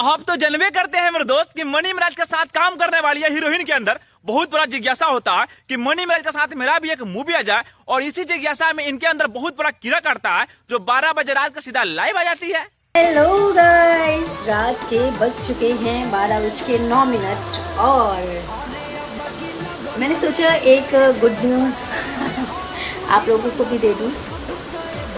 आप तो जानवे करते हैं मेरे दोस्त कि मनी मिराज के साथ काम करने वाली है हीरोइन के अंदर बहुत बड़ा जिज्ञासा होता है कि मनी मिराज के साथ मेरा भी एक मूवी आ जाए, और इसी जिज्ञासा में इनके अंदर बहुत बड़ा कीड़ा काटता है जो 12 बजे रात का सीधा लाइव आ जाती है। हेलो गाइस, रात के बज चुके हैं 12:09 और मैंने सोचा एक गुड न्यूज़ आप लोगों को भी दे दूं।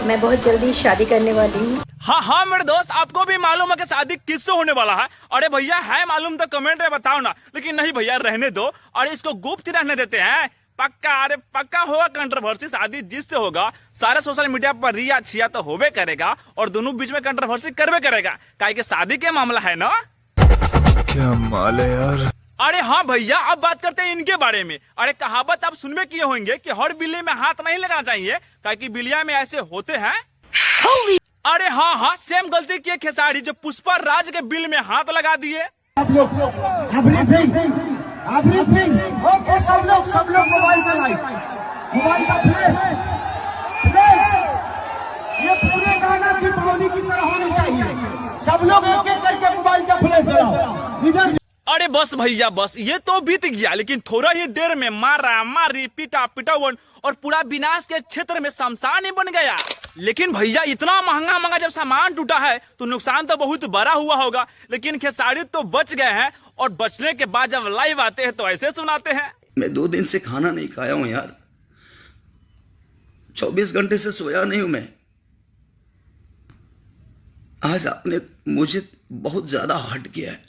मैं बहुत जल्दी शादी करने वाली हूँ। हाँ मेरे दोस्त, आपको भी मालूम है कि शादी किससे होने वाला है? अरे भैया है मालूम तो कमेंट में बताओ ना, लेकिन नहीं भैया रहने दो और इसको गुप्त रहने देते हैं। पक्का, अरे पक्का होगा कंट्रोवर्सी, शादी जिससे होगा सारे सोशल मीडिया पर रिया छिया तो होवे करेगा और दोनों बीच में कंट्रोवर्सी करवे करेगा, काहे कि शादी के मामला है ना। क्या माल है यार। अरे हाँ भैया, अब बात करते हैं इनके बारे में। अरे कहावत आप सुनवे किए होंगे कि हर बिल्ली में हाथ नहीं लगाना चाहिए, काहे कि बिल्लियां में ऐसे होते हैं। अरे हाँ सेम गलती किए खेसारी जो पुष्पा राज के बिल में हाथ लगा दिए। ओके, सब लोग मोबाइल का लाइट, मोबाइल का फ्लैश, ये पूरे गाना दीपावली की तरह होनी चाहिए। सब लोग एक एक करके मोबाइल का फ्लैश जलाओ इधर। अरे बस भैया बस, ये तो बीत गया, लेकिन थोड़ा ही देर में मारा मारी पीटा पिटावन और पूरा विनाश के क्षेत्र में शमशान ही बन गया। लेकिन भैया इतना महंगा जब सामान टूटा है तो नुकसान तो बहुत बड़ा हुआ होगा, लेकिन खेसारी तो बच गए हैं और बचने के बाद जब लाइव आते हैं तो ऐसे सुनाते हैं। मैं 2 दिन से खाना नहीं खाया हूं यार, 24 घंटे से सोया नहीं हूं मैं। आज आपने मुझे बहुत ज्यादा हर्ट किया है।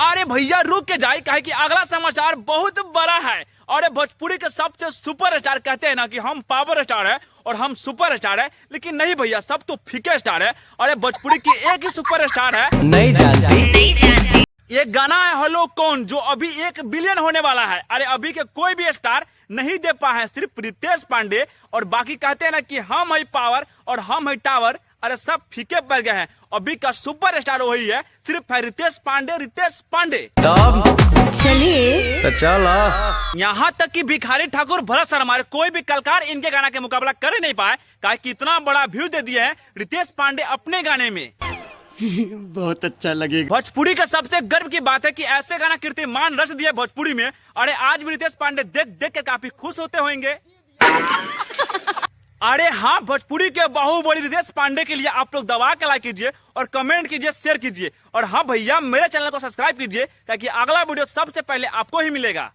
अरे भैया रुक के जाए, काहे कि अगला समाचार बहुत बड़ा है। और भोजपुरी के सबसे सुपर स्टार कहते हैं ना कि हम पावर स्टार है और हम सुपर स्टार है, लेकिन नहीं भैया, सब तो फीके स्टार है। अरे भोजपुरी की एक ही सुपर स्टार है, नहीं जानती। ये गाना है हेलो कौन, जो अभी 1 बिलियन होने वाला है। अरे अभी के कोई भी स्टार नहीं दे पाए हैं, सिर्फ रितेश पांडे, और बाकी कहते हैं ना कि हम है पावर और हम है टावर। अरे सब फीके पड़ गए हैं, अभी का सुपर स्टार वही है, सिर्फ है रितेश पांडे। चलिए तो चला। यहाँ तक कि भिखारी ठाकुर भरत शर्मा कोई भी कलाकार इनके गाना के मुकाबला कर नहीं पाए, काहे कि इतना बड़ा व्यू दे दिए हैं रितेश पांडे अपने गाने में। बहुत अच्छा लगेगा। भोजपुरी का सबसे गर्व की बात है कि ऐसे गाना कीर्तिमान रच दिए भोजपुरी में। अरे आज भी रितेश पांडे देख के काफी खुश होते होंगे। अरे हाँ, भोजपुरी के बाहुबली रितेश पांडे के लिए आप लोग दबा के लाइक कीजिए और कमेंट कीजिए, शेयर कीजिए। और हाँ भैया, मेरे चैनल को सब्सक्राइब कीजिए ताकि अगला वीडियो सबसे पहले आपको ही मिलेगा।